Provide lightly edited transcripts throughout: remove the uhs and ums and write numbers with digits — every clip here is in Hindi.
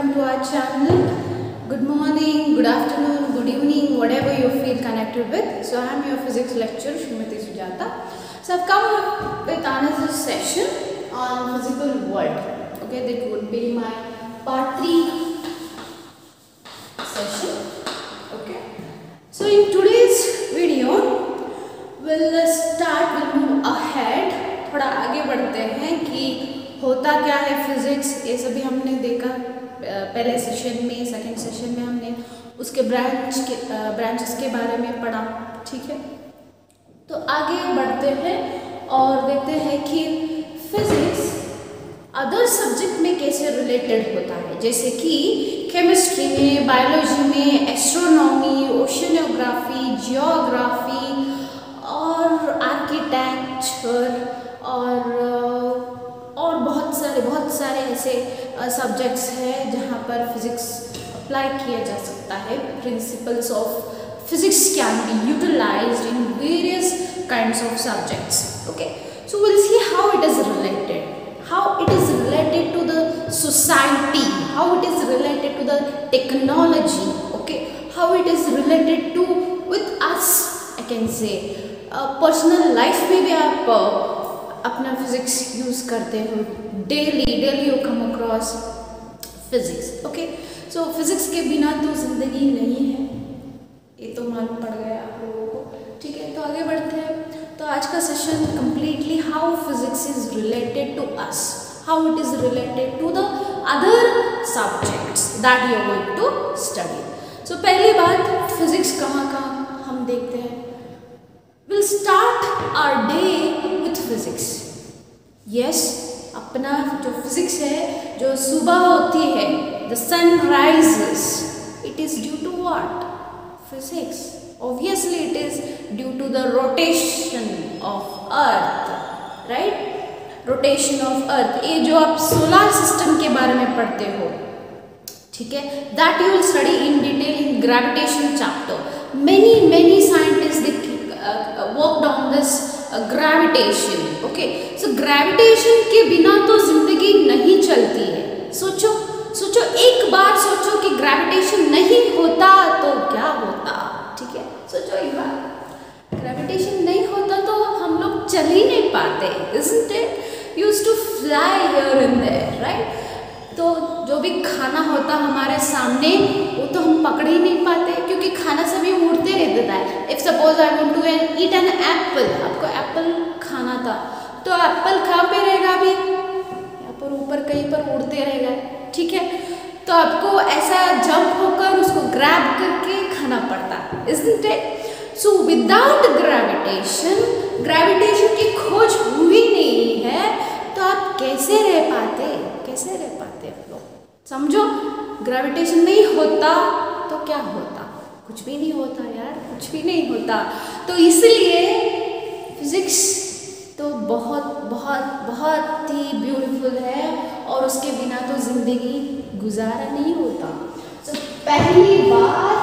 welcome to our channel. Good morning, good afternoon, good evening, whatever you feel connected with. So I am your physics lecturer Srimati Sujata. So I've come up with another session on physical world. Okay, that would be my part 3 session. Okay. So in today's video, we'll move ahead. थोड़ा आगे बढ़ते हैं कि होता क्या है फिजिक्स, ये सभी हमने देखा पहले सेशन में, सेकंड सेशन में हमने उसके ब्रांचेस के बारे में पढ़ा. ठीक है, तो आगे बढ़ते हैं और देखते हैं कि फिजिक्स अदर सब्जेक्ट में कैसे रिलेटेड होता है, जैसे कि केमिस्ट्री में, बायोलॉजी में, एस्ट्रोनॉमी, ओशियनोग्राफी, जियोग्राफी और आर्किटेक्चर और बहुत सारे ऐसे सब्जेक्ट्स हैं जहाँ पर फिजिक्स अप्लाई किया जा सकता है. Principles of physics can be utilised in various kinds of subjects. Okay, so will see how it is related to the society, how it is related to the technology. Okay, how it is related to with us, I can say personal life में भी आप अपना फिजिक्स यूज़ करते हो. Daily you come across physics. Okay, so physics के बिना तो जिंदगी नहीं है, ये तो मालूम पड़ गया आप लोगों को. ठीक है, तो आगे बढ़ते हैं. तो आज का session completely how physics is related to us, how it is related to the other subjects that you are going to study. So पहली बात, फिजिक्स कहाँ हम देखते हैं. We'll start our day with physics. Yes, अपना जो फिजिक्स है, जो सुबह होती है, the sun rises, it is due to what? Physics. Obviously, it is due to the rotation of Earth, right? Rotation of Earth. ये जो आप सोलर सिस्टम के बारे में पढ़ते हो, ठीक है, that you will study in detail in gravitation chapter. Many scientists worked on this gravitation. Okay, so gravitation के बिना तो जिंदगी नहीं चलती है. सोचो एक बार सोचो कि ग्रेविटेशन नहीं होता तो क्या होता. ठीक है, सोचो एक बार, ग्रेविटेशन नहीं होता तो हम लोग चल ही नहीं पाते. Isn't it? Used to fly here and there, right? तो जो भी खाना होता हमारे सामने वो तो हम पकड़ ही नहीं पाते, क्योंकि खाना सभी उड़ते रहता है. If suppose I want to eat an apple, आपको एप्पल खाना था तो एप्पल कहाँ पे रहेगा, अभी यहाँ पर ऊपर कहीं पर उड़ते रहेगा. ठीक है, तो आपको ऐसा जंप होकर उसको ग्रैब करके खाना पड़ता. Isn't it? So without gravitation की खोज हुई नहीं है तो आप कैसे रह पाते आप लोग. समझो, ग्रेविटेशन नहीं होता तो क्या होता? कुछ भी नहीं होता यार, कुछ भी नहीं होता. तो इसलिए फिजिक्स तो बहुत ही ब्यूटीफुल है और उसके बिना तो जिंदगी गुजारा नहीं होता. तो पहली बात,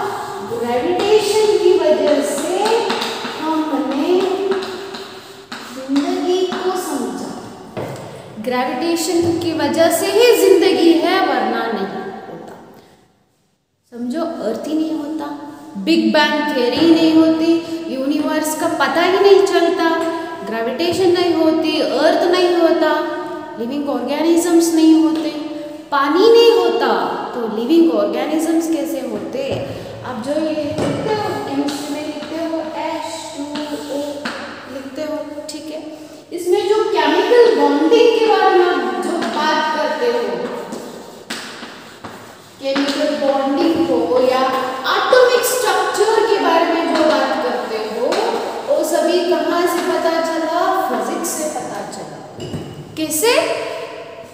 ग्रेविटेशन की वजह से हमने जिंदगी को समझा. ग्रेविटेशन की वजह से ही जिंदगी है, वरना नहीं होता. समझो, अर्थ ही नहीं होता, बिग बैंग थियरी नहीं होती, यूनिवर्स का पता ही नहीं चलता, ग्रेविटेशन नहीं होती, अर्थ नहीं होता, लिविंग ऑर्गेनिजम्स नहीं होते, पानी नहीं होता तो लिविंग ऑर्गेनिजम्स कैसे होते. अब जो ये लिखते हो केमिस्ट्री में, लिखते हो H2O लिखते हो, ठीक है, इसमें जो केमिकल बॉन्डिंग के बारे में जो बात करते हो, केमिकल बॉन्डिंग हो या एटॉमिक स्ट्रक्चर के बारे में जो बात करते हो, वो सभी कहाँ से पता चला? फिजिक्स से पता चला. कैसे?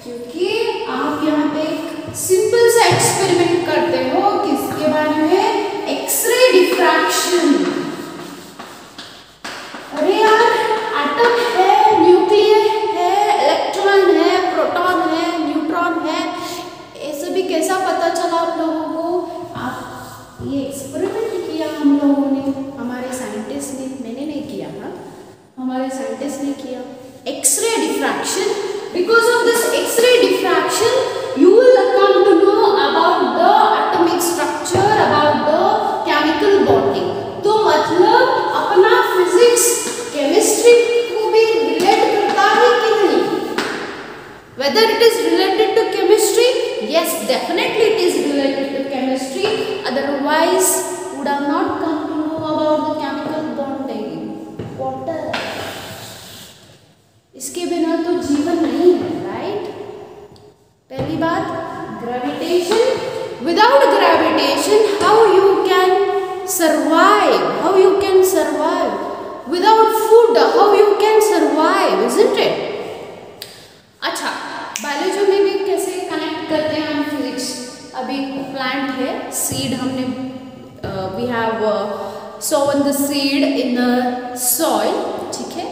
क्योंकि आप यहाँ पे एक सिंपल सा एक्सपेरिमेंट करते हो, किसके बारे में? X ray diffraction. अरे यार, एटम है, न्यूक्लियर है, इलेक्ट्रॉन है, प्रोटॉन है, न्यूट्रॉन है, ये सभी कैसा पता चला आप लोगों को? आप ये एक्सपेरिमेंट किया हम लोगों ने, हमारे साइंटिस्ट ने, मैंने नहीं किया था, हमारे साइंटिस्ट ने किया. X ray diffraction. Because of this x ray diffraction you will come to know about Whether it is related to chemistry? Yes, definitely it is related to chemistry. Otherwise, would have not come to know about the chemical bonding. Water. इसके बिना तो जीवन नहीं है, राइट? पहली बात, gravitation. Without gravitation, how you can survive? How you can survive? Without food, how you can survive? Isn't it? अच्छा, बायोलॉजी में भी कैसे कनेक्ट करते हैं हम फिजिक्स? अभी प्लांट है, सीड हमने we have sown the seed in the soil, ठीक है?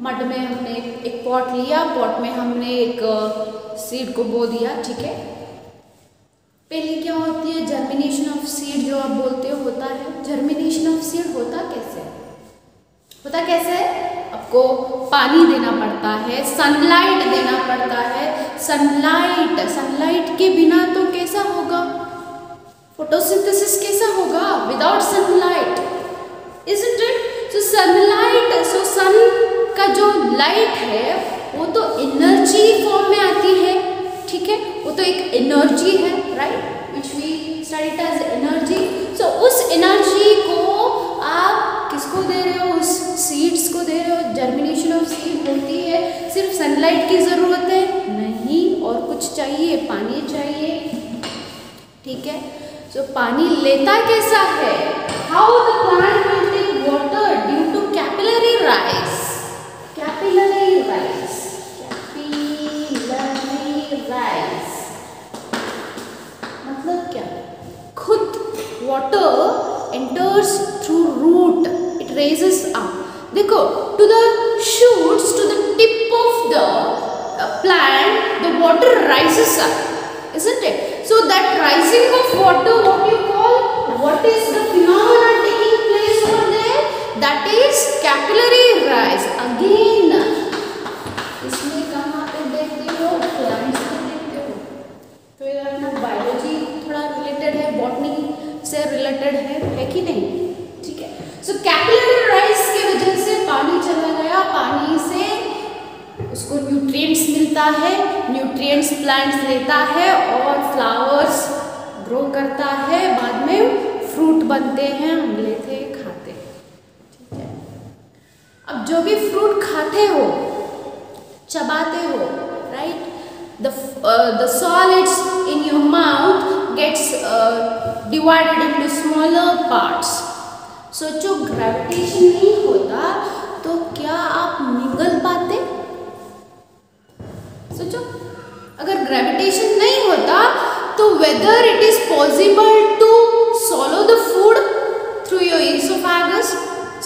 मड में हमने एक पॉट लिया, पॉट में हमने एक सीड को बो दिया, ठीक है? पहले क्या होती है? जर्मिनेशन ऑफ सीड जो आप बोलते हो होता है। जर्मिनेशन ऑफ सीड होता कैसे? होता कैसे? आपको पानी देना पड़ता है, सनलाइट देना पड़ता है। सनलाइट के बिना तो कैसा होगा? फोटोसिंथेसिस कैसा होगा without sunlight? Isn't it? So sunlight, so sun का जो लाइट है वो तो एनर्जी फॉर्म में आती है, ठीक है? वो तो एक एनर्जी है, right? Which we studied as energy. So उस एनर्जी को आप किसको दे रहे हो? उस सीड्स को दे रहे हो। जर्मिनेशन ऑफ सीड होती है, सिर्फ सनलाइट की जरूरत है नहीं, और कुछ चाहिए, पानी चाहिए, ठीक है? सो पानी लेता कैसा है? How the plant will take water? Due to capillary rise. Capillary rise, मतलब क्या? खुद water enters through root, it raises up. देखो, to the shoots, to the tip of the plant, the water raises up, isn't it? So that rising of water, what you call, what is the phenomena taking place over there? That is capillary rise. Again, इसमें कहाँ पे देखते हो? प्लांट्स में देखते हो। तो ये अपना बायोलॉजी थोड़ा रिलेटेड है, बॉटनी से रिलेटेड है कि नहीं? ठीक है। सो कैपिलरी राइज की वजह से पानी चला गया, पानी से उसको न्यूट्रिएंट्स मिलता है, न्यूट्रिएंट्स प्लांट्स लेता है और फ्लावर्स ग्रो करता है, बाद में फ्रूट बनते हैं, हम लेते खाते, ठीक है? अब जो भी फ्रूट खाते हो, चबाते हो, right? the solids in your mouth gets divided into smaller parts. सोचो, ग्रेविटेशन नहीं होता तो क्या आप निगल पाते? सोचो, अगर ग्रेविटेशन नहीं होता तो whether it is possible to swallow the food through your oesophagus?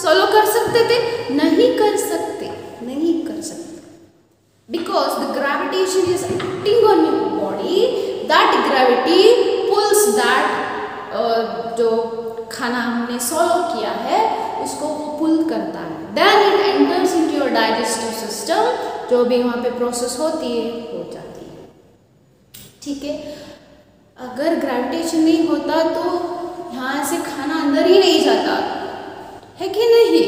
swallow कर सकते थे? नहीं कर सकते, नहीं कर सकते, because the gravitation is acting on your body. That gravity pulls that जो खाना हमने swallow किया है उसको वो पुल करता है, then it enters into your digestive system, जो भी वहाँ पे प्रोसेस होती है हो जाती है, ठीक है? अगर ग्रेविटेशन नहीं होता तो यहाँ से खाना अंदर ही नहीं जाता है कि नहीं?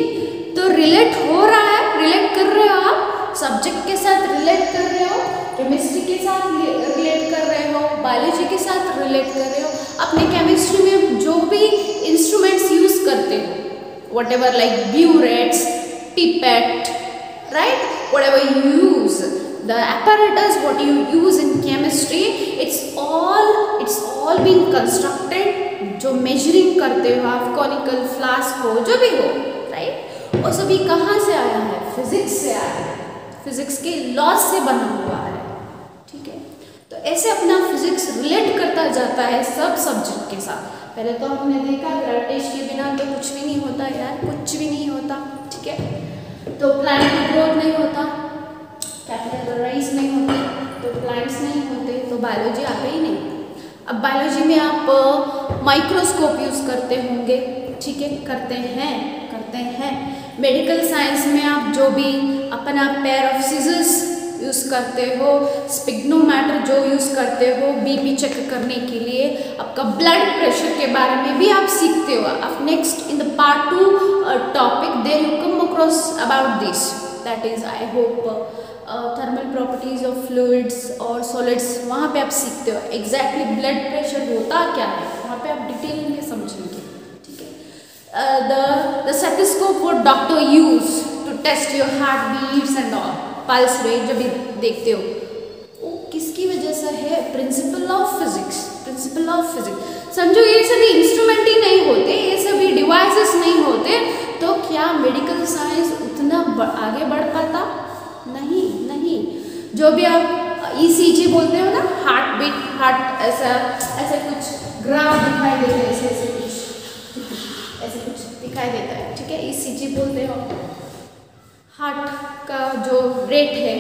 तो रिलेट हो रहा है, रिलेट कर रहे हो आप, सब्जेक्ट के साथ रिलेट कर रहे हो, केमिस्ट्री के साथ रिलेट कर रहे हो, बायोलॉजी के साथ रिलेट कर रहे हो। अपने केमिस्ट्री में जो भी इंस्ट्रूमेंट्स यूज करते हो, whatever like burettes, pipette, right? whatever you use, the apparatus what you use in chemistry, it's all been constructed, जो measuring करते हो आप, conical flask हो, जो भी हो, right? और सभी कहाँ से आया है? फिजिक्स से आया है, फिजिक्स के लॉज से बना हुआ है, ठीक है? तो ऐसे अपना फिजिक्स रिलेट करता जाता है सब सब्जेक्ट के साथ। पहले तो हमने देखा ग्रेविटेशन के बिना तो कुछ भी नहीं होता यार, कुछ भी नहीं होता, ठीक है? तो प्लांट की ग्रोथ नहीं होता, कैपिलरी राइज नहीं होती, तो प्लांट्स नहीं होते, तो बायोलॉजी आता ही नहीं। अब बायोलॉजी में आप माइक्रोस्कोप यूज़ करते होंगे, ठीक है? करते हैं। मेडिकल साइंस में आप जो भी अपना पेयर ऑफ सीजर्स यूज़ करते हो, स्पिग्नोमीटर जो यूज़ करते हो बीपी चेक करने के लिए, आपका ब्लड प्रेशर के बारे में भी आप सीखते हो। अब next in the part 2 topic there you come across about this, that is I hope thermal properties properties of fluids और सॉलिड्स वहाँ पे आप सीखते हो। एग्जैक्टली ब्लड प्रेशर होता क्या है वहाँ पे आप डिटेल में समझेंगे, ठीक है। द स्टेथोस्कोप वो doctor use to test your heart beats and all, pulse rate जब भी देखते हो वो किसकी वजह से है? Principle of physics, principle of physics. समझो ये सभी इंस्ट्रूमेंट ही नहीं होते, ये सभी डिवाइसेस नहीं होते तो क्या मेडिकल साइंस उतना आगे बढ़ पाता? नहीं, नहीं। जो भी आप ईसीजी बोलते हो ना, हार्ट बीट, हार्ट ऐसा ऐसे कुछ ग्राफ दिखाई देते हैं, ऐसे कुछ दिखाई देता है, ठीक है, ईसीजी बोलते हो। हार्ट का जो रेट है,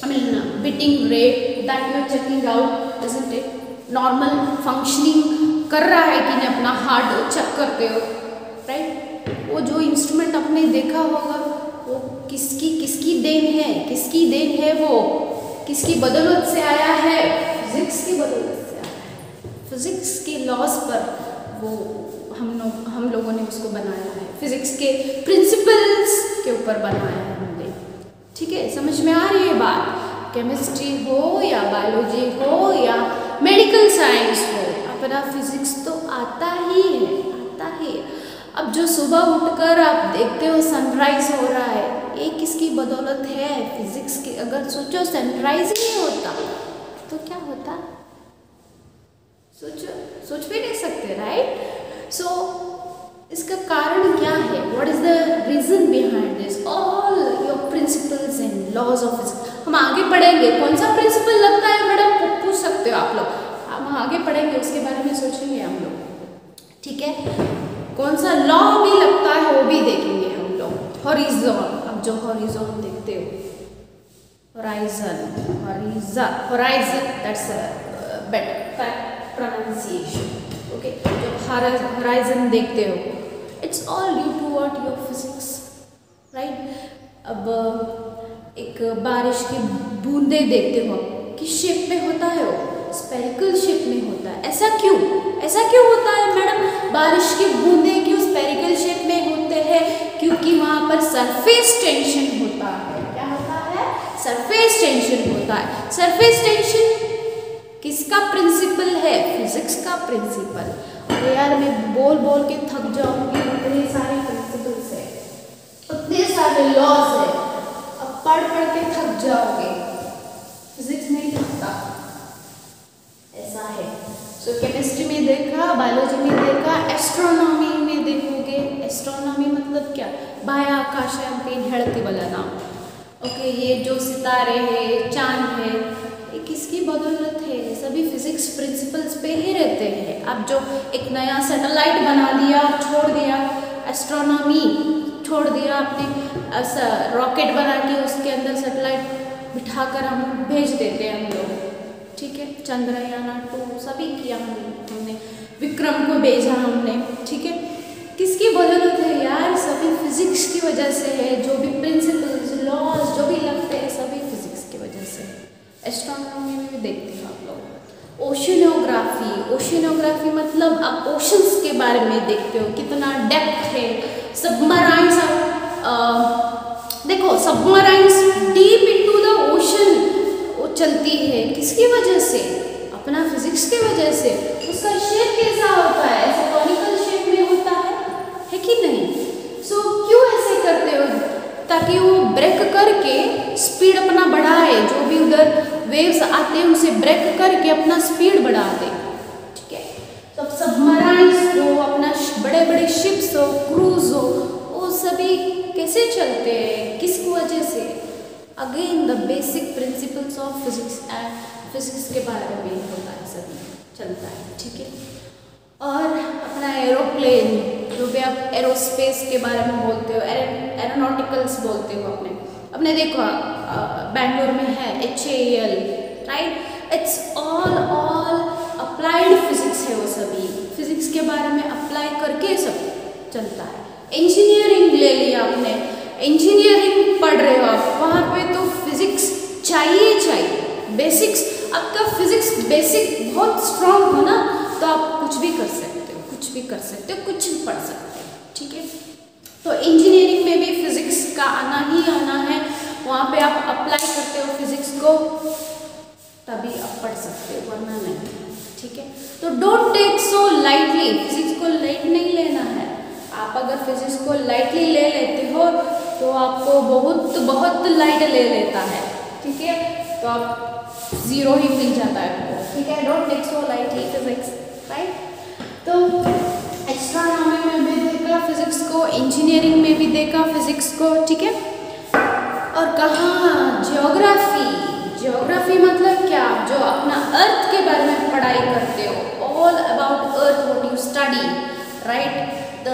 I mean beating rate, that you are checking out, isn't it? Normal functioning कर रहा है कि नहीं अपना हार्ट चेक करते हो, राइट? वो जो इंस्ट्रूमेंट आपने देखा होगा वो किसकी देन है? किसकी देन है? वो किसकी बदौलत से आया है? फिजिक्स की बदौलत से आया है। फिजिक्स के लॉज पर वो हम लोगों ने उसको बनाया है, फिजिक्स के प्रिंसिपल्स के ऊपर बनाया है हमने, ठीक है। समझ में आ रही है बात? केमिस्ट्री हो या बायोलॉजी हो या मेडिकल साइंस हो, अपना फिजिक्स तो आता ही है, आता ही है। अब जो सुबह उठकर आप देखते हो सनराइज हो रहा है, ये किसकी बदौलत है? फिजिक्स की। अगर सोचो सनराइज ही नहीं होता तो क्या होता? सोच भी नहीं सकते, राइट? सो इसका कारण क्या है? What is the reason behind this? All your principles and laws of physics हम आगे पढ़ेंगे। कौन सा प्रिंसिपल लगता है मैडम? पूछ सकते हो आप लोग, हम आगे पढ़ेंगे, उसके बारे में सोचेंगे हम लोग, ठीक है। कौन सा लॉ भी लगता है वो भी देखेंगे हम लोग। हॉरिजॉन, अब जो हॉरिजॉन देखते हो, horizon, that's better pronunciation, okay. जब होराइजन देखते हो, it's all due to what? Your physics, right? अब एक बारिश की बूंदे देखते हो, किस शेप में होता है वो? स्पेरिकल शेप में होता है। ऐसा क्यों? ऐसा क्यों होता है मैडम? बारिश की बूंदे क्यों स्पेरिकल शेप में होते हैं? क्योंकि वहाँ पर सरफेस टेंशन होता है। क्या होता है? सरफेस टेंशन होता है। सरफेस टेंशन किसका प्रिंसिपल है? फिजिक्स का प्रिंसिपल। अरे यार मैं बोल बोल के थक जाऊंगी, इतने सारे प्रिंसिपल्स है, उतने सारे लॉज है, अब पढ़ के थक जाओगे। फिजिक्स नहीं थकता, ऐसा है। सो केमिस्ट्री में देखा, बायोलॉजी में देखा, एस्ट्रोनॉमी में देखोगे। एस्ट्रोनॉमी मतलब क्या? बाह्य आकाश में हेळती वाला नाम, ओके। ये जो सितारे हैं, चांद है, ये किसकी बदौलत है? सभी फिजिक्स प्रिंसिपल्स पे ही रहते हैं। अब जो एक नया सैटेलाइट बना दिया, छोड़ दिया, एस्ट्रोनॉमी छोड़ दिया आपने, ऐसा रॉकेट बना के उसके अंदर सैटेलाइट बिठाकर हम भेज देते हैं हम लोग, ठीक है। चंद्रयान 2 सभी किया हमने, विक्रम को भेजा हमने, ठीक है। किसकी बदौलत है यार? सभी फिजिक्स की वजह से है। जो भी प्रिंसिपल्स, लॉज जो भी लगते हैं सभी फिजिक्स की वजह से। एस्ट्रोनॉमी में भी देखते हैं आप लोग। ओशिनोग्राफी, ओशिनोग्राफी मतलब आप ओशंस के बारे में देखते हो, कितना डेप्थ है। सबमराइन्स, देखो सबमराइन्स डीप इनटू द ओशन वो चलती है, किसकी वजह से? अपना फिजिक्स की वजह से। उसका शेप कैसा होता है? ऐसा कॉनिकल शेप में होता है कि नहीं? सो क्यों ऐसे करते हो? ताकि वो ब्रेक करके स्पीड अपना बढ़ाए, जो भी उधर वेव्स आते हैं उसे ब्रेक करके अपना स्पीड बढ़ा दे, ठीक है। तो सबमराइन्स हो, अपना बड़े बड़े शिप्स हो, क्रूज हो, वो सभी कैसे चलते हैं? किस वजह से? Again the basic principles of physics and physics के बारे में होता है, सभी चलता है, ठीक है। और अपना एरोप्लेन, जो भी आप एरोस्पेस के बारे में बोलते हो, एरोनॉटिकल्स बोलते हो, अपने देखो बैंगलोर में है HAL, right. It's all applied physics है, वो सभी फिजिक्स के बारे में अप्लाई करके सब चलता है। इंजीनियरिंग ले लिया आपने, इंजीनियरिंग पढ़ रहे हो आप, वहाँ पे तो फिजिक्स चाहिए। बेसिक्स, आपका फिजिक्स बेसिक बहुत स्ट्रांग हो ना तो आप कुछ भी कर सकते हो, कुछ भी पढ़ सकते हो, ठीक है। तो इंजीनियरिंग में भी फिजिक्स का आना ही आना है। वहाँ पे आप अप्लाई करते हो फिजिक्स को, तभी आप पढ़ सकते हो, वरना नहीं। ठीक है, तो don't take so lightly, physics को लाइट नहीं लेना है। आप अगर फिजिक्स को लाइटली ले लेते हो तो आपको बहुत बहुत लाइट ले लेता है। ठीक है, तो आप 0 ही मिल जाता है आपको। ठीक है, don't take so lightly physics, right. तो एस्ट्रोनॉमी में भी देखा फिजिक्स को, इंजीनियरिंग में भी देखा फिजिक्स को। ठीक है, और कहाँ ज्योग्राफी, ज्योग्राफी मतलब क्या, जो अपना अर्थ के बारे में पढ़ाई करते हो, all about earth what you study, right, the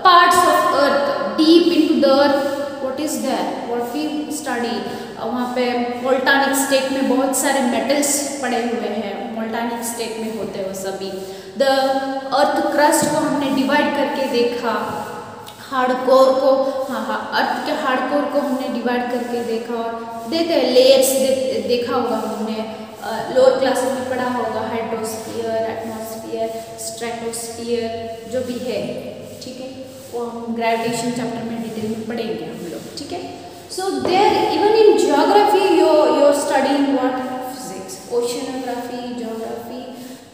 parts of earth, deep into the earth what is there, what we study. वहाँ पे वोल्टानिक स्टेट में बहुत सारे मेटल्स पड़े हुए हैं, वोल्टानिक स्टेट में होते हैं वो सभी। द अर्थ क्रस्ट को हमने डिवाइड करके देखा, हार्डकोर को, हाँ अर्थ के हार्डकोर को हमने डिवाइड करके देखा, और देते हैं लेयर्स देखा होगा हमने, लोअर क्लास में पढ़ा होगा, हाइड्रोस्फीयर, एटमॉस्फेयर, स्ट्रेटोस्फीयर जो भी है। ठीक है, वो हम ग्रेविटेशन चैप्टर में डिटेल में पढ़ेंगे हम लोग। ठीक है, so there even in geography you're studying what, physics, oceanography, geography,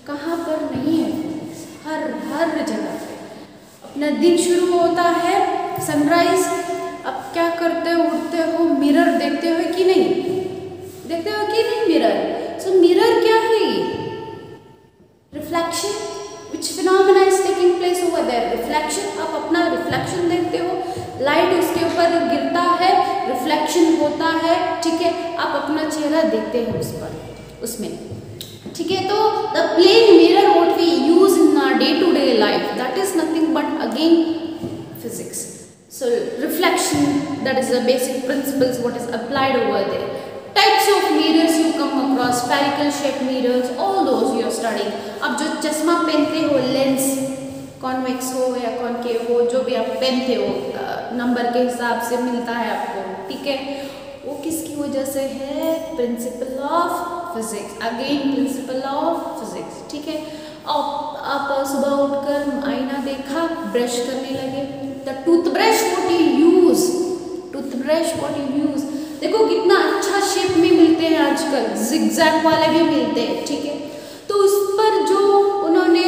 कहाँ पर नहीं है फिजिक्स, हर जगह पे। अपना दिन शुरू होता है सनराइज, अब क्या करते हो, उठते हो, मिरर देखते हो कि नहीं, देखते हो कि नहीं मिरर। सो मिरर क्या है, reflection, which phenomena is taking place over there, reflection. आप अपना रिफ्लेक्शन देखते हो, लाइट उसके ऊपर गिरता है, रिफ्लेक्शन होता है। ठीक है, आप अपना चेहरा देखते हो उस पर, उसमें। ठीक है, तो the plane mirror what we use in our day to day life, that is nothing but again physics. So reflection, that is the basic principles what is applied over there. Types of mirrors you come across, spherical shape mirrors, all those you are studying. अब जो चश्मा पहनते हो, लेंस कॉन्वेक्स हो या कॉनकेव हो, जो भी आप पहनते हो, नंबर के हिसाब से मिलता है आपको। ठीक है, वो किसकी वजह से है, principle of physics, again principal of physics. ठीक है, आप सुबह उठकर आईना देखा, ब्रश करने लगे, the toothbrush what you use, toothbrush what you use, देखो कितना अच्छा शेप में मिलते हैं आजकल, जिगजैग वाले भी मिलते हैं। ठीक है, तो उस पर जो उन्होंने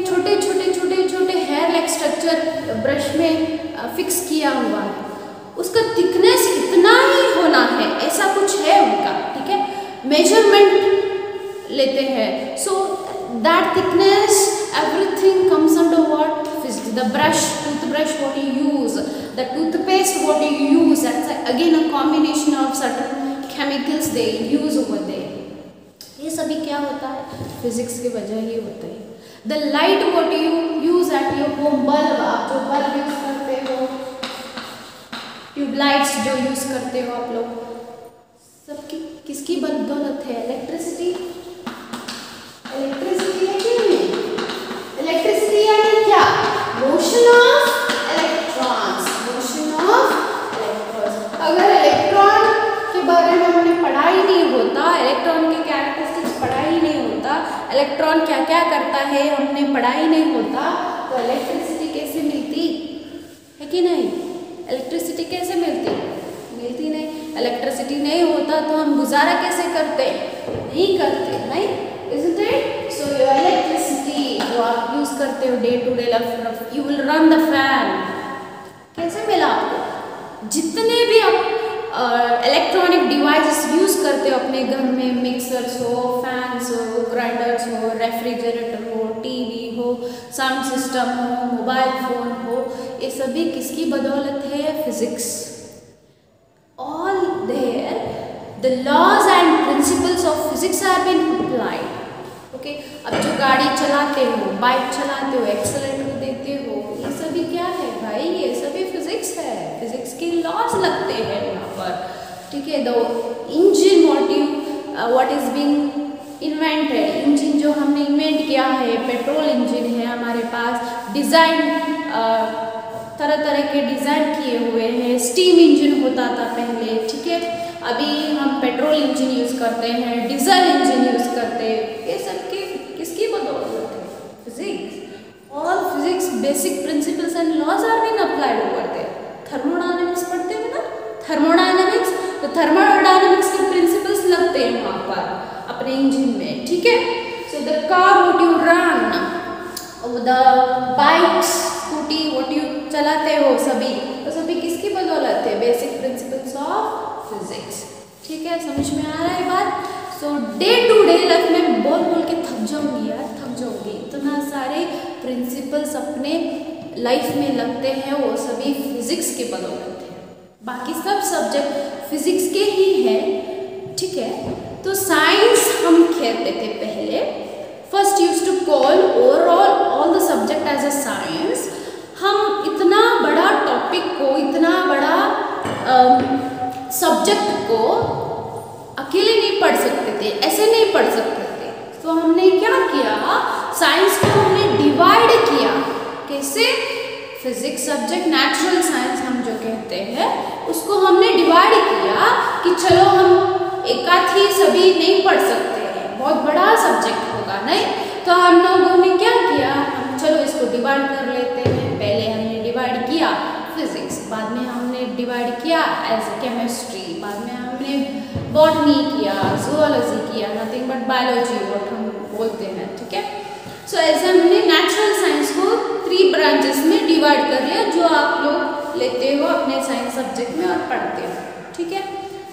छोटे छोटे छोटे छोटे हेयर लाइक स्ट्रक्चर ब्रश में फिक्स किया हुआ है, उसका थिकनेस इतना ही होना है, ऐसा कुछ है उनका। ठीक है, मेजरमेंट लेते हैं, so that thickness everything comes under what, physics. The brush, toothbrush what you use, the toothpaste what you use, that's again a combination of certain chemicals they use over there. ये सभी क्या होता है, फिजिक्स की वजह ही होता है। The light what you use at your home, bulb, आप जो बल्ब यूज करते हो, ट्यूबलाइट्स जो यूज करते हो आप लोग, सबकी किसकी बदौलत है, इलेक्ट्रिसिटी, इलेक्ट्रिसिटी है कि नहीं, इलेक्ट्रिसिटी यानी क्या, motion of electrons, motion of electrons. अगर इलेक्ट्रॉन के बारे में हमने पढ़ाई नहीं होता, इलेक्ट्रॉन के कैरेक्टरिस्टिक्स पढ़ाई नहीं होता, इलेक्ट्रॉन क्या क्या करता है हमने पढ़ाई नहीं होता, तो इलेक्ट्रिसिटी कैसे मिलती है कि नहीं, इलेक्ट्रिसिटी कैसे मिलती, मिलती नहीं। इलेक्ट्रिसिटी नहीं होता तो हम गुजारा कैसे करते, नहीं करते, नहीं, isn't it? So your electricity जो आप यूज करते हो day to day life, you will run the fan, कैसे मिला आपको, जितने भी आप इलेक्ट्रॉनिक डिवाइसेस यूज करते हो अपने घर में, मिक्सर्स हो, फैंस हो, ग्राइंडर्स हो, रेफ्रिजरेटर हो, टीवी हो, साउंड सिस्टम हो, मोबाइल फोन हो, ये सभी किसकी बदौलत है, physics. All there the laws and principles of physics have been applied. Okay, अब जो गाड़ी चलाते हो, बाइक चलाते हो, एक्सेलेरेटर देते हो, ये सभी क्या है भाई, ये सभी फिजिक्स है, फिजिक्स के लॉज लगते हैं यहाँ पर। ठीक है, the engine what is being invented, engine जो हमने इन्वेंट किया है, पेट्रोल इंजन है हमारे पास, डिज़ाइन तरह तरह के डिज़ाइन किए हुए हैं, स्टीम इंजन होता था पहले। ठीक है, अभी हम पेट्रोल इंजन यूज़ करते हैं, डीजल इंजन यूज़ करते हैं, ये सब किसकी बदौलत है, physics. All physics basic principles and laws are been applied over there. Thermodynamics पढ़ते हैं ना, थर्मोडायनेमिक्स, तो थर्मोडायनेमिक्स के प्रिंसिपल्स लगते हैं वहाँ पर अपने इंजन में, ठीक है। So the car what you run, the bikes scooty what you चलाते हो सभी, तो सभी किसकी बदौलत है, बेसिक प्रिंसिपल्स ऑफ फिजिक्स, ठीक है। समझ में आ रहा है बात। सो डे टू डे लाइफ में बोल बोल के थक जाऊंगी यार, थक जाऊंगी, इतना सारे प्रिंसिपल्स अपने लाइफ में लगते हैं, वो सभी फिजिक्स के बदौलत है, बाकी सब सब्जेक्ट फिजिक्स के ही है, ठीक है। तो साइंस हम कहते थे पहले, first use to call overall all the subject as a science. हम इतना बड़ा टॉपिक को, इतना बड़ा सब्जेक्ट को अकेले नहीं पढ़ सकते थे, ऐसे नहीं पढ़ सकते थे। तो हमने क्या किया, साइंस को हमने डिवाइड किया, कैसे, फिजिक्स सब्जेक्ट, नेचुरल साइंस हम जो कहते हैं उसको हमने डिवाइड किया कि चलो हम एकाध ही सभी नहीं पढ़ सकते हैं, बहुत बड़ा सब्जेक्ट होगा नहीं, तो हम लोगों ने क्या किया, हम चलो इसको डिवाइड कर लेते हैं। पहले हमने डिवाइड किया फिजिक्स, बाद में हमने डिवाइड किया एज केमिस्ट्री, बाद में हमने बॉटनी किया, जूलॉजी किया, नथिंग बट बायोलॉजी व्हाट हम बोलते हैं, ठीक है। सो ऐसे हमने नेचुरल साइंस को 3 ब्रांचेस में डिवाइड कर लिया, जो आप लोग लेते हो अपने साइंस सब्जेक्ट में और पढ़ते हो, ठीक है।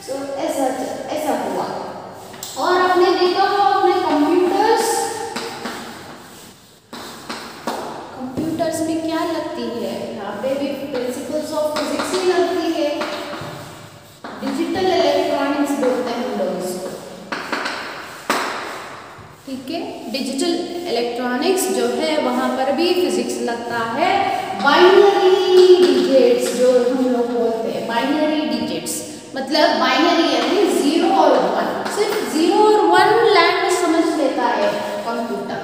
सो ऐसा हुआ। और आपने देखा हो अपने कंप्यूटर्स में क्या लगती है, यहाँ पे भी प्रिंसिपल्स ऑफ फिजिक्स ही लगती है, डिजिटल इलेक्ट्रॉनिक्स बोलते हैं हम लोग इसको, ठीक है। डिजिटल इलेक्ट्रॉनिक्स जो है वहाँ पर भी फिजिक्स लगता है। बाइनरी डिजिट्स जो हम लोग बोलते हैं, बाइनरी डिजिट्स मतलब बाइनरी यानी 0 और 1, सिर्फ 0 और 1 लैंग्वेज समझ लेता है कंप्यूटर,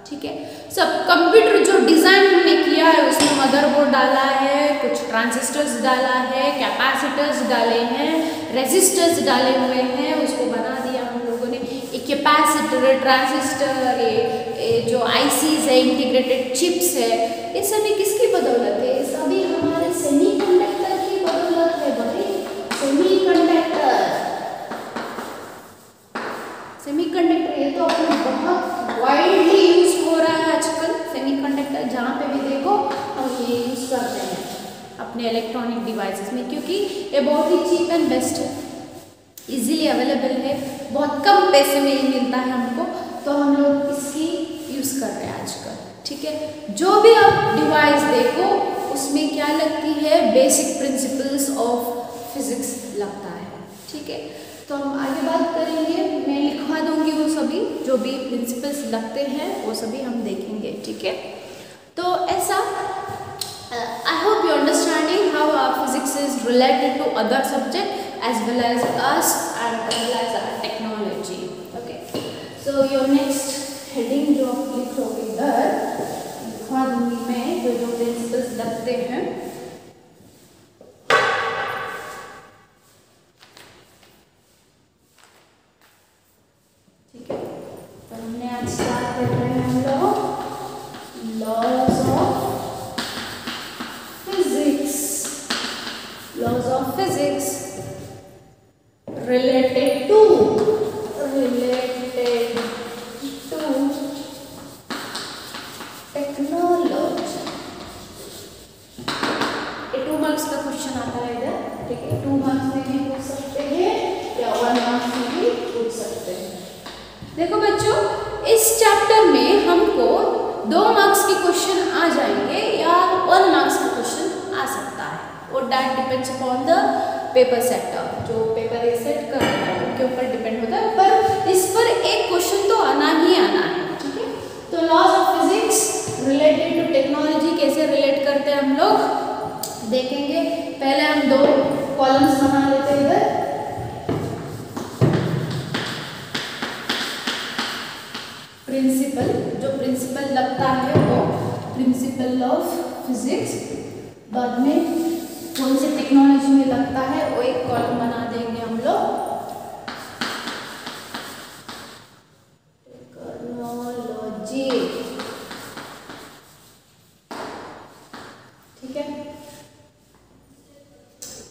ठीक है। सब कंप्यूटर जो डिज़ाइन हमने किया है उसमें मदरबोर्ड डाला है, कुछ ट्रांजिस्टर्स डाला है, कैपेसिटर्स डाले हैं, रेजिस्टर्स डाले हुए हैं, उसको बना दिया हम लोगों ने। एक कैपेसिटर, ट्रांजिस्टर, ये जो आईसीज है, इंटीग्रेटेड चिप्स है, ये सभी किसकी बदौलत है, ये सभी हमारे सेमीकंडक्टर की बदौलत है भाई। सेमीकंडक्टर ये तो अपने बहुत वाइडली यूज हो रहा है आजकल, सेमीकंडक्टर जहाँ पे भी देखो हम ये यूज करते हैं अपने इलेक्ट्रॉनिक डिवाइसेस में, क्योंकि ये बहुत ही चीप एंड बेस्ट है, इजीली अवेलेबल है, बहुत कम पैसे में ये मिलता है हमको, तो हम लोग इसकी यूज़ कर रहे हैं आजकल, ठीक है। जो भी आप डिवाइस देखो उसमें क्या लगती है, बेसिक प्रिंसिपल्स ऑफ फिजिक्स लगता है, ठीक है। तो हम आगे बात करेंगे, मैं लिखवा दूंगी वो सभी जो भी प्रिंसिपल्स लगते हैं वो सभी हम देखेंगे, ठीक है। तो ऐसा I hope you understanding how physics is related to other subject as well as us and as well as our technology. Okay. So your next heading जो आप लिखोगे इधर लिखवा दूंगी मैं, जो प्रिंसिपल्स लगते हैं। ठीक है, तो हमने आज स्टार्ट कर रहे हैं हम लोग laws of physics related to technology. ये 2 मार्क्स का क्वेश्चन आता है इधर, ठीक है। 2 मार्क्स में भी पूछ सकते हैं या 1 मार्क्स में भी पूछ सकते हैं। देखो बच्चों, इस चैप्टर में हमको 2 मार्क्स के क्वेश्चन आ जाएंगे या 1 मार्क्स का क्वेश्चन आ सकता है, और that depends upon the paper setter, जो पेपर ये सेट कर रहा है उनके ऊपर डिपेंड होता है, पर इस पर एक क्वेश्चन तो आना ही आना है, ठीक है। तो laws of physics related to technology कैसे रिलेट करते हैं हम लोग देखेंगे। पहले हम 2 कॉलम्स बना लेते हैं इधर, प्रिंसिपल, जो प्रिंसिपल लगता है वो प्रिंसिपल ऑफ फिजिक्स, बाद में कौन से टेक्नोलॉजी में लगता है वो एक कॉलम बना देंगे हम लोग, टेक्नोलॉजी, ठीक है।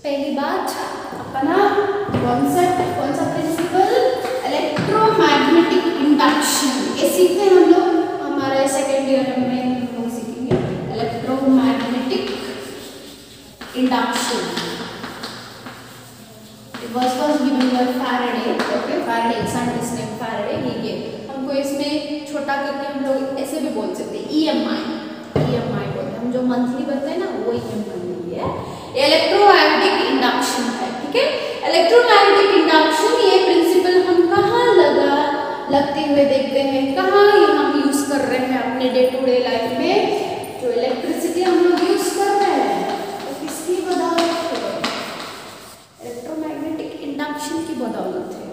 पहली बात फैराडे, साइंटिस्ट ने फैराडे ये हमको इसमें छोटा करके हम लोग ऐसे भी बोल सकते हैं EMI बोलते हैं हम, जो मंथली बनते हैं ना वो EMI है। इलेक्ट्रोमैग्नेटिक इंडक्शन है, ठीक है। इलेक्ट्रोमैग्नेटिक इंडक्शन ये प्रिंसिपल हम कहाँ लगते हुए देखते हैं, कहाँ ये हम यूज कर रहे हैं अपने डे टू डे लाइफ में। जो इलेक्ट्रिसिटी हम लोग यूज कर रहे हैं वो किसकी बदौलत है, इलेक्ट्रोमैग्नेटिक इंडक्शन की बदौलत है,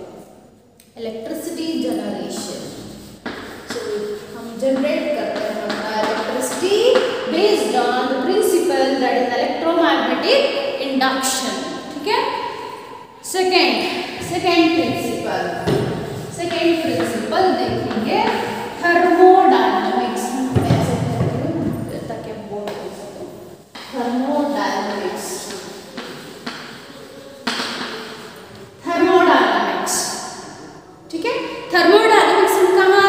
इलेक्ट्रिसिटी जनरेशन। तो हम जनरेट करते हैं अपना electricity based on the principal that is electromagnetic induction, ठीक है। सेकेंड प्रिंसिपल देखेंगे थर्मोडायनामिक्स। ऐसे ताकि आप बोल सको थर्मोडायनामिक्स, ठीक है। थर्मोडायनामिक्स हम कहाँ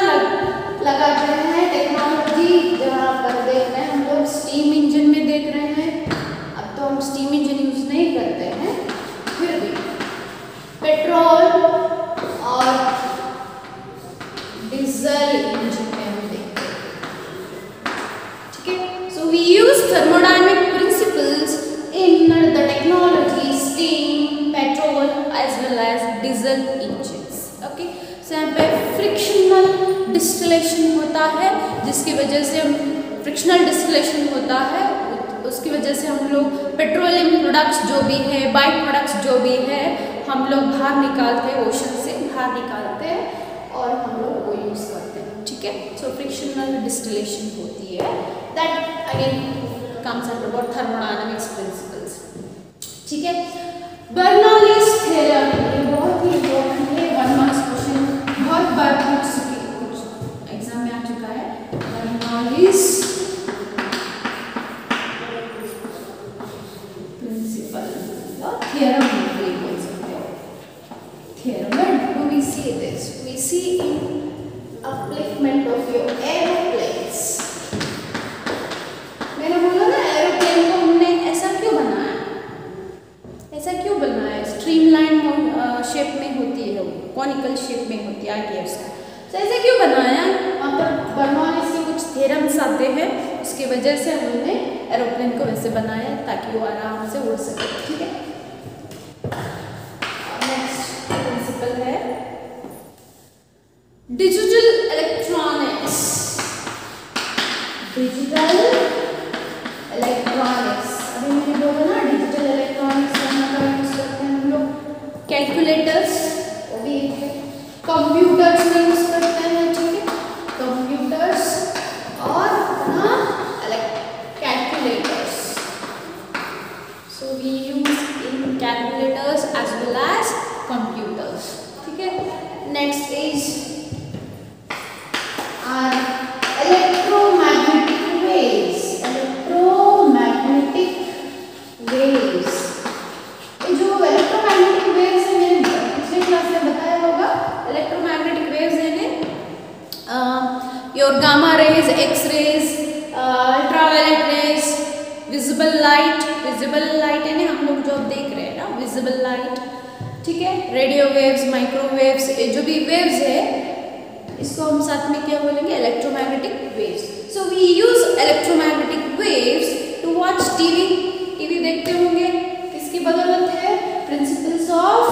लगाते हैं, टेक्नोलॉजी जहाँ पर देख रहे हैं हम लोग स्टीम इंजन में देख रहे हैं। अब तो हम स्टीम इंजन यूज नहीं करते हैं, फिर भी पेट्रोल और डीजल इंजन में हम देखते हैं, ठीक है। So we use thermodynamic principles in the technology steam, petrol as well as diesel engines, okay. So यहाँ पे फ्रिक्शनल डिस्टिलेशन होता है, जिसकी वजह से हम फ्रिक्शनल डिस्टिलेशन होता है, उसकी वजह से हम लोग पेट्रोलियम प्रोडक्ट्स जो भी है, बाई प्रोडक्ट्स जो भी है, हम लोग बाहर निकालते हैं, ओशन से बाहर निकालते हैं और हम लोग वो यूज़ करते हैं, ठीक है। सो फ्रिक्शनल डिस्टिलेशन होती है, that again comes under what thermodynamics principles, ठीक है। बर्नौलीज थ्योरम ये बहुत ही इम्पोर्टेंट है, 1 मार्क्स क्वेश्चन बहुत बार पूछ चुके, कुछ एग्जाम में आ चुका है। बर्नौलीज प्रिंसिपल थ्योरम बोल सकते हो। Theorem, where do we see this? We see in upliftment of your aeroplanes. मैंने बोला ना एरोप्लेन को हमने ऐसा क्यों बनाया, स्ट्रीमलाइन शेप में होती है, कॉनिकल शेप में होती है आइडिया उसका। तो ऐसे क्यों बनाया, वहाँ पर बर्नौलीज के कुछ थ्योरम्स आते हैं, उसकी वजह से हमने एरोप्लेन को वैसे बनाया ताकि वो आराम से उड़ सके, ठीक है। है डिजिटल इलेक्ट्रॉनिक्स, अभी मैंने बोला ना डिजिटल इलेक्ट्रॉनिक्स का यूज करते हैं हम लोग, कैलकुलेटर्स वो भी एक है, कंप्यूटर्स में यूज करते हैं, ठीक है, कंप्यूटर्स और अपना calculators. So we use in calculators as well as computers, ठीक है। नेक्स्ट इज इलेक्ट्रोमैग्नेटिक वेव्स, ये जो इलेक्ट्रोमैग्नेटिक वेव्स है, मैंने पिछले क्लास में बताया होगा, इलेक्ट्रोमैग्नेटिक वेव्स है your gamma rays, X rays, ultraviolet rays, visible light है ना, हम लोग जो देख रहे हैं ना विजिबल लाइट, ठीक है, रेडियो वेव्स, माइक्रोवेव्स, जो भी वेव्स है इसको हम साथ में क्या बोलेंगे, electromagnetic waves. So we use electromagnetic waves to watch TV देखते होंगे, किसकी बदौलत है, प्रिंसिपल्स ऑफ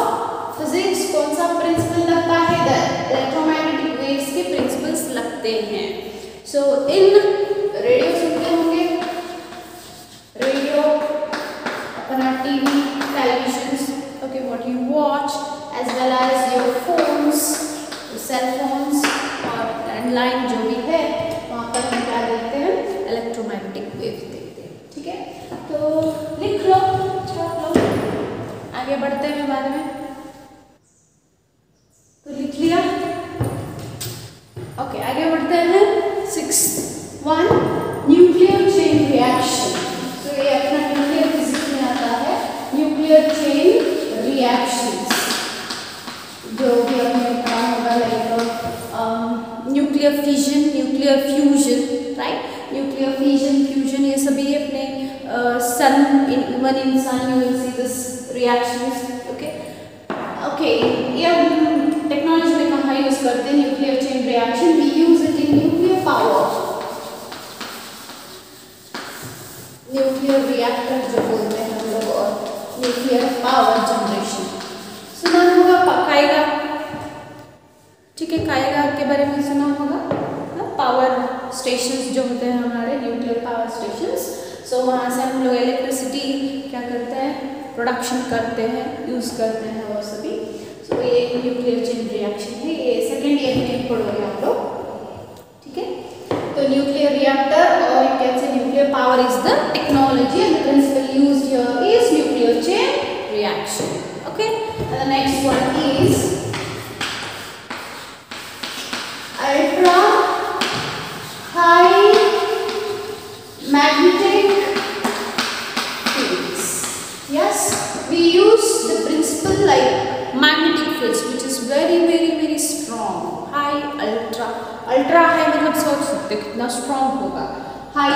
फिजिक्स। कौन सा प्रिंसिपल लगता है, द इलेक्ट्रोमैग्नेटिक वेव्स के प्रिंसिपल्स लगते हैं। सो इन रेडियो सुनते होंगे, रेडियो, अपना TV, television, okay, what you watch, as well as your phones, your cell phones और लैंडलाइन जो भी है, वहाँ पर हम क्या देखते हैं, इलेक्ट्रोमैग्नेटिक वेव्स देखते हैं, ठीक है। तो लिख लो, छाप लो, आगे बढ़ते हैं बाद में। तो लिख लिया, ओके, आगे बढ़ते हैं। 6th one, nuclear chain reaction. तो ये अपना न्यूक्लियर फिजिक्स में आता है, न्यूक्लियर चेन रिएक्शंस, जो भी हमने पढ़ा होगा, like nuclear fission, nuclear fusion, right, nuclear fission, fusion, ये सभी अपने one in sun you will see this reactions, okay. ये टेक्नोलॉजी बारे में सुना होगा ना, पावर स्टेशंस जो होते हैं हमारे, न्यूक्लियर पावर स्टेशंस। सो वहाँ से हम लोग इलेक्ट्रिसिटी क्या करते हैं, प्रोडक्शन करते हैं, यूज़ करते हैं वो सभी। सो ये न्यूक्लियर चेन रिएक्शन है, ये सेकेंड ईयर में पढ़ोगे आप लोग, ठीक है। तो न्यूक्लियर रिएक्टर और you can say nuclear power is the technology and the principle used here is nuclear chain reaction. Okay, and the next one is ultra high magnetic fields. Yes, we use the principle like magnetic fields which is very strong. High, ultra high मतलब सोच सकते हो कितना स्ट्रॉन्ग होगा। हाई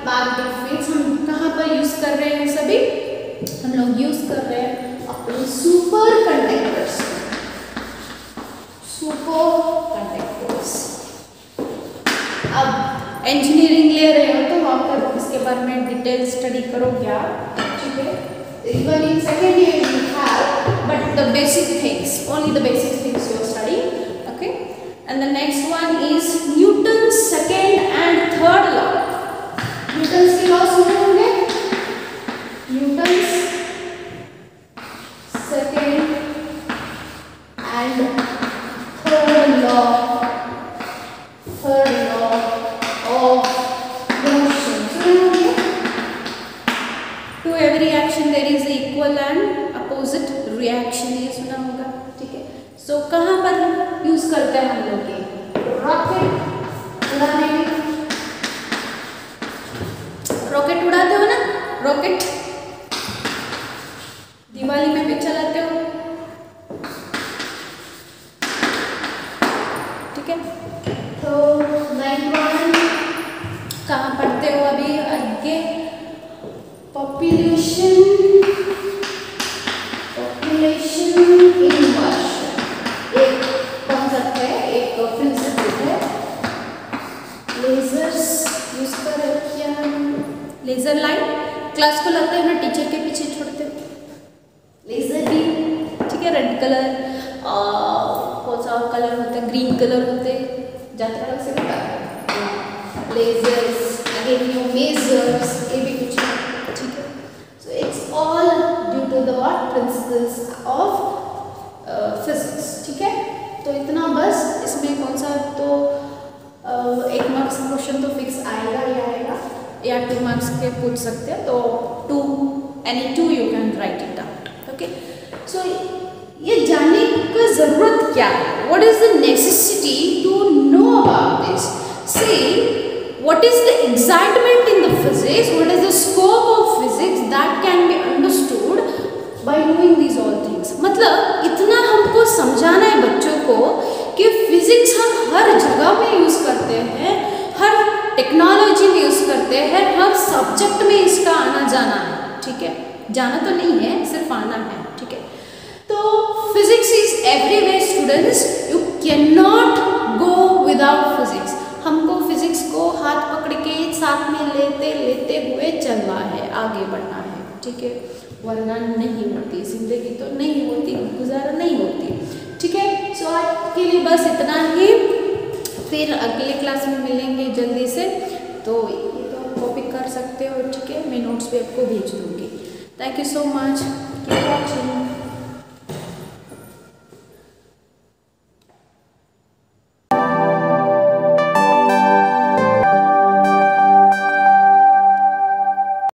मैग्नेटिक फील्ड्स हम कहाँ पर यूज कर रहे हैं, सभी हम लोग यूज कर रहे हैं अपने सुपर कंडक्टर्स। अब इंजीनियरिंग ले रहे हो तो वहाँ पर इसके बारे में डिटेल स्टडी करोगे आप, ठीक है। Even in second year you have, but the basic things, only the basic things you are studying, okay. And the next one is Newton's second and third law. Newton's के law सुने होंगे, Newton's second and third law of motion सुने होंगे। To every action there is equal and opposite reaction, ये सुना होगा, ठीक है। सो कहाँ पर यूज करते हैं हम लोग ये, रॉकेट उड़ाने में, रॉकेट उड़ाते हो ना, रॉकेट दिवाली में भी चलाते हो, ठीक है। तो 9 कहाँ पढ़ते हो अभी आगे, population inversion एक कॉन्सेप्ट है, एक प्रिंसिपल है। लेजर्स यूज कर क्या, लेजर लाइन क्लास को लगता है ना टीचर के पीछे छोड़ते हो, लेजर बीम, ठीक है। रेड कलर कौन सा कलर होता है, ग्रीन कलर होते हैं, जाता से बता लेजर्स, अगेन यू मेजर्स, ये भी कुछ है, ठीक है। So it's all due to the what principles of physics, ठीक है। तो इतना बस, इसमें कौन सा तो 1 मार्क्स का क्वेश्चन तो फिक्स आएगा ही आएगा, या 2 मार्क्स के पूछ सकते हैं, तो 2 any 2 you can write it out, okay. So ये जानने की ज़रूरत क्या है, what is the necessity to know about this? See, what is the excitement in the physics, what is the scope of physics that can be understood by knowing these all things. मतलब इतना हमको समझाना है बच्चों को कि फिजिक्स हम हर जगह में यूज़ करते हैं, हर टेक्नोलॉजी में यूज़ करते हैं, हर सब्जेक्ट में इसका आना जाना है, ठीक है। जाना तो नहीं है, सिर्फ आना है, ठीक है। तो physics is everywhere students, you can not go without physics. हमको फिजिक्स को हाथ पकड़ के साथ में लेते लेते हुए चलना है, आगे बढ़ना है, ठीक है, वरना नहीं होती जिंदगी, तो नहीं होती, गुजारा नहीं होती, ठीक है। सो आज के लिए बस इतना ही, फिर अगले क्लास में मिलेंगे जल्दी से। तो ये तो कॉपी कर सकते हो, ठीक है, मैं नोट्स भी आपको भेज दूँगी। Thank you so much, keep watching.